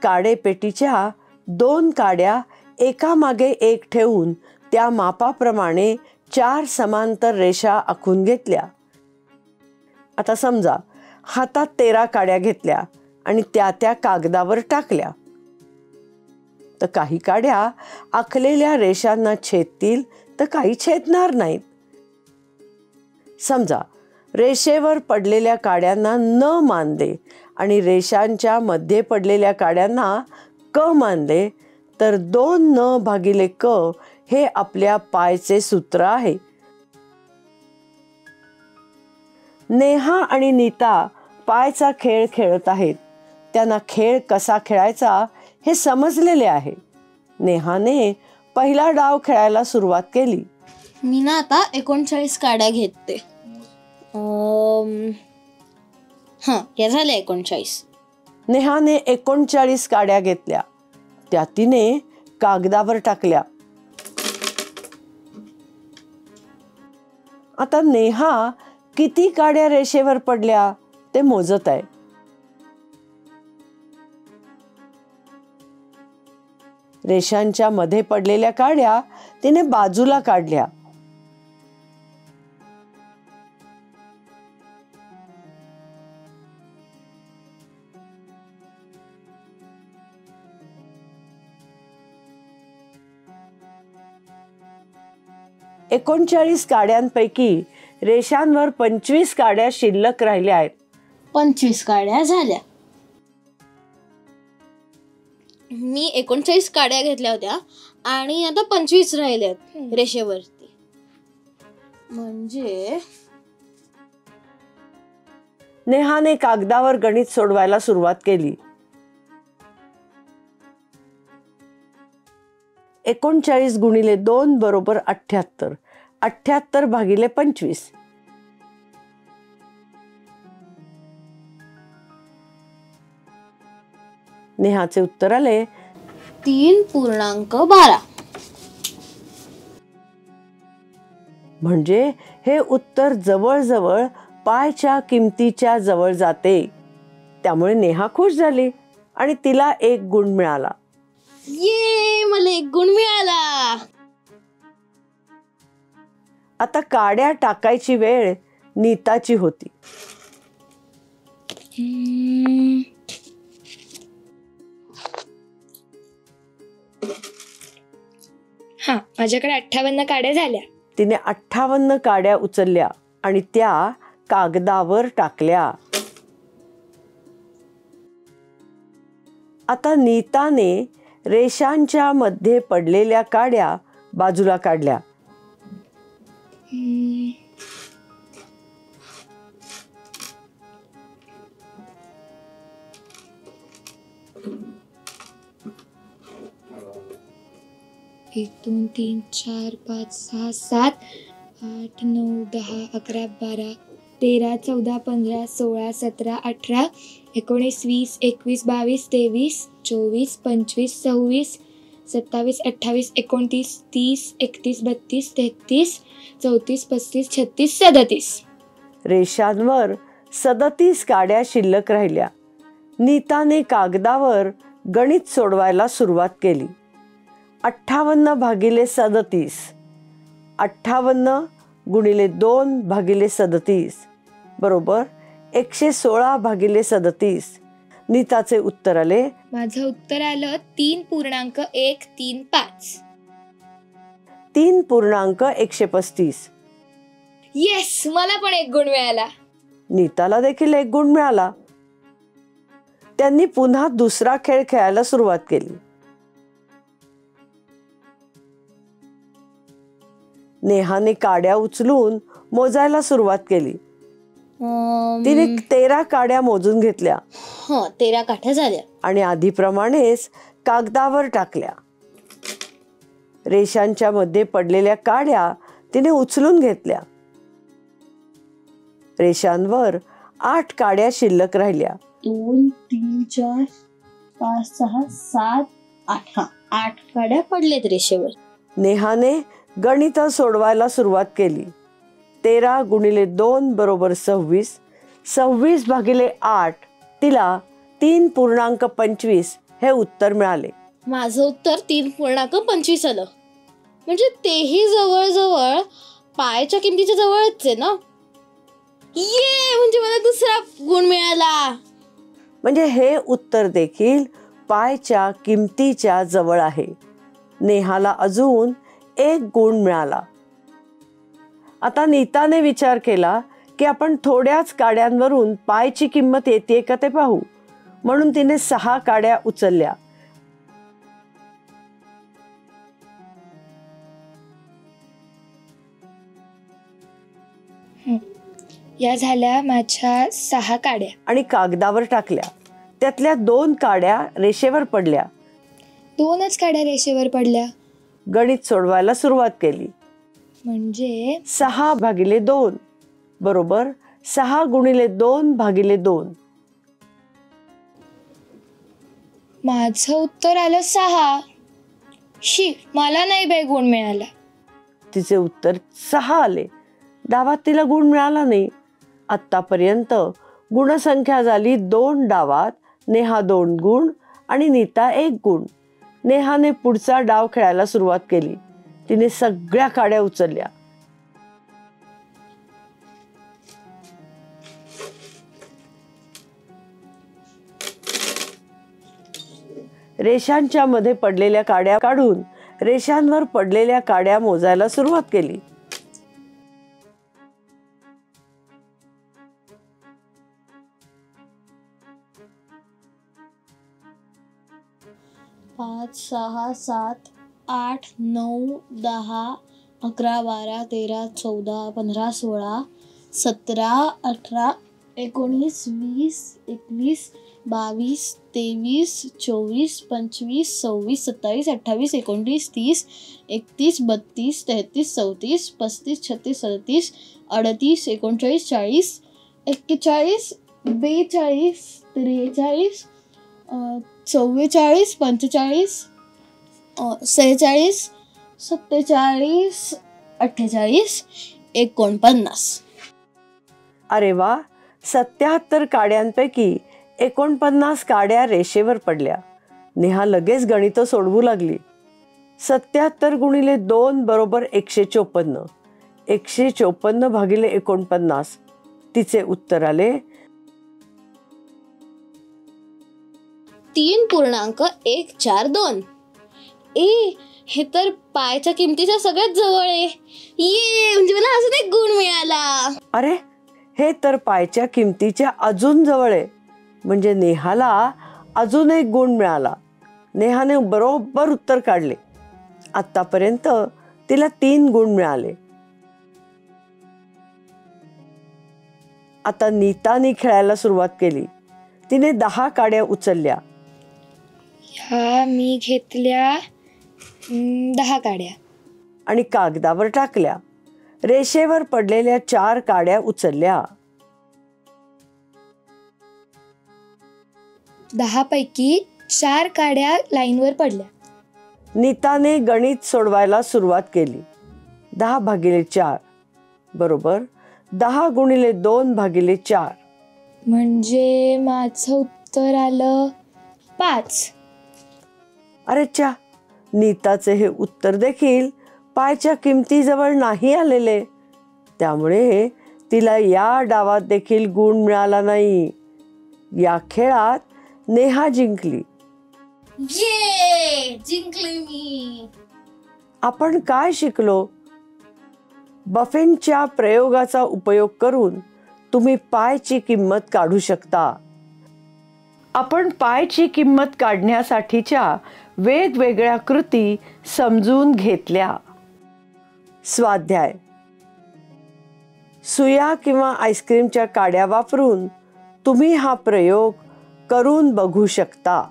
काडेपेटीच्या 2 काड्या एकामागे एक ठेवून त्या मापाप्रमाणे 4 समांतर रेषा आखून घेतल्या. आता समजा हातात 13 काड्या घेतल्या आणि त्या कागदावर टाकल्या, तर काही काड्या आखलेल्या रेषांना छेदतील तर काही छेदणार नाहीत. समजा रेषेवर पडलेल्या काड्यांना न मानले आणि रेषांच्या मध्ये पडलेल्या काड्यांना क मानले, तर 2 न भागिले क हे आपल्या पायचे सूत्र आहे. नेहा आणि नीता पायचा खेळ खेळत आहेत. त्यांना खेळ कसा खेळायचा हे समजलेले आहे. नेहाने पहिला डाव खेळायला सुरुवात केली. मी ना आता 39 काड्या घेते. या झाल्या 39. नेहाने 39 काड्या घेतल्या. त्या तिने कागदावर टाकल्या. आता नेहा किती काड्या रेषेवर पडल्या ते मोजत आहे. रेषांच्या मध्ये पडलेल्या काड्या तिने बाजूला काढल्या. एकोणचाळीस काड्यांपैकी रेषांवर 25 काड्या शिल्लक राहिल्या आहेत. 25 काड्या झाल्या. मी 39 काड्या घेतल्या होत्या आणि आता 25 राहिल्यात रेषेवरती. म्हणजे नेहाने कागदावर गणित सोडवायला सुरुवात केली. 39 गुणिले 2 बरोबर 78. 78 भागिले 25. नेहाचे उत्तर आले 3.12. म्हणजे हे उत्तर जवळजवळ पायच्या किमतीच्या जवळ जाते. त्यामुळे नेहा खुश झाली आणि तिला 1 गुण मिळाला. ये, मला 1 गुण मिळाला. आता काड्या टाकायची वेळ नीताची होती. माझ्याकडे 58 काड्या झाल्या. तिने 58 काड्या उचलल्या आणि त्या कागदावर टाकल्या. आता नीताने रेषांच्या मध्ये पडलेल्या काड्या बाजूला काढल्या. एक 2 3 4 5 6 7 8 9 10 11 12 13 14 15 16 17 18 19 20 21 22 23 24 25 26 27 28 29 30 31 32 33 34 35 36 37. रेषांवर 37 काड्या शिल्लक राहिल्या. नीताने कागदावर गणित सोडवायला सुरुवात केली. 58 भागिले 37. 58 गुणिले 2 भागिले 37 बरोबर 116 भागिले 37. नीताचे उत्तर आले. माझं उत्तर आलं 3.135. 3.135. येस, मला पण 1 गुण मिळाला. नीताला देखील 1 गुण मिळाला. त्यांनी पुन्हा दुसरा खेळ खेळायला सुरुवात केली. नेहाने काड्या उचलून मोजायला सुरुवात केली. तिने 13 काड्या मोजून घेतल्या. 13 काठ्या झाल्या आणि आधीप्रमाणेच कागदावर टाकल्या. रेषांच्या मध्ये पडलेल्या काड्या तिने उचलून घेतल्या. रेषांवर 8 काड्या शिल्लक राहिल्या. 2 3 4 5 6 7 8. 8 काड्या पडलेत रेषेवर. नेहाने गणित सोडवायला सुरुवात केली. 13 गुणिले 2 बरोबर 26. 26 भागिले 8 तिला 3.25 हे उत्तर मिळाले. माझं उत्तर 3.25 आलं. म्हणजे तेही जवळजवळ पायच्या किमतीच्या जवळच आहे ना. ये, म्हणजे मला दुसरा गुण मिळाला. म्हणजे हे उत्तर देखील पायच्या किमतीच्या जवळ आहे. नेहाला अजून 1 गुण मिळाला. आता नीताने विचार केला की आपण थोड्याच काड्यांवरून पायची किंमत येते का ते पाहू. म्हणून तिने 6 काड्या उचलल्या. या झाल्या माझ्या 6 काड्या. आणि कागदावर टाकल्या. त्यातल्या 2 काड्या रेषेवर पडल्या. 2च काड्या रेषेवर पडल्या. गणित सोडवायला सुरुवात केली. म्हणजे 6/2 बरोबर 6 × 2/2. माझं उत्तर आलं 6. मला नाही बाई गुण मिळाला. तिचे उत्तर 6 आले. डावात तिला गुण मिळाला नाही. आतापर्यंत गुणसंख्या झाली 2 डावात. नेहा 2 गुण आणि नीता 1 गुण. नेहाने पुढचा डाव खेळायला सुरुवात केली. तिने सगळ्या काड्या उचलल्या. रेषांच्या मध्ये पडलेल्या काड्या काढून रेषांवर पडलेल्या काड्या मोजायला सुरुवात केली. पाच, 6, 7, 8, 9, 10, 11, 12, 13, 14, 15, 16, 17, 18, 19, 20, 21, 22, 23, 24, 25, 26, 27, 28, 29, 30, 31, 32, 33, 34, 35, 36, 37, 38, 39, 40, 41, 42, 43, 44, 45, 46, 47, 48, 49. अरे वा, 77 काड्यांपैकी 49 काड्या रेषेवर पडल्या. नेहा लगेच गणित सोडवू लागली. 77 × 2 बरोबर 154. 154/49. तिचे उत्तर आले 3.142. हे तर पायच्या किमतीच्या सगळ्यात जवळ आहे. ये, म्हणजे मला अजून 1 गुण मिळाला. अरे, हे तर पायच्या किमतीच्या अजून जवळ आहे. म्हणजे नेहाला अजून 1 गुण मिळाला. नेहाने बरोबर उत्तर काढले. आतापर्यंत तिला 3 गुण मिळाले. आता नीताने खेळायला सुरुवात केली. तिने 10 काड्या उचलल्या. मी घेतल्या 10 काड्या आणि कागदावर टाकल्या. रेषेवर पडलेल्या 4 काड्या उचलल्या. 10 पैकी 4 काड्या लाईनवर पडल्या. नीताने गणित सोडवायला सुरुवात केली. 10/4 बरोबर 10 × 2/4. म्हणजे माझं उत्तर आलं 5. अरे च्या, नीताचे हे उत्तर देखील पायच्या किमतीजवळ नाही आलेले. त्यामुळे तिला या डावात देखील गुण मिळाला नाही. या खेळात नेहा जिंकली. जिंकले मी. आपण काय शिकलो? बफेनच्या प्रयोगाचा उपयोग करून तुम्ही पायची किंमत काढू शकता. आपण पायची किंमत काढण्यासाठीच्या वेगवेगळ्या कृती समजून घेतल्या. स्वाध्याय: सुया किंवा आईस्क्रीमच्या काड्या वापरून तुम्ही हा प्रयोग करून बघू शकता.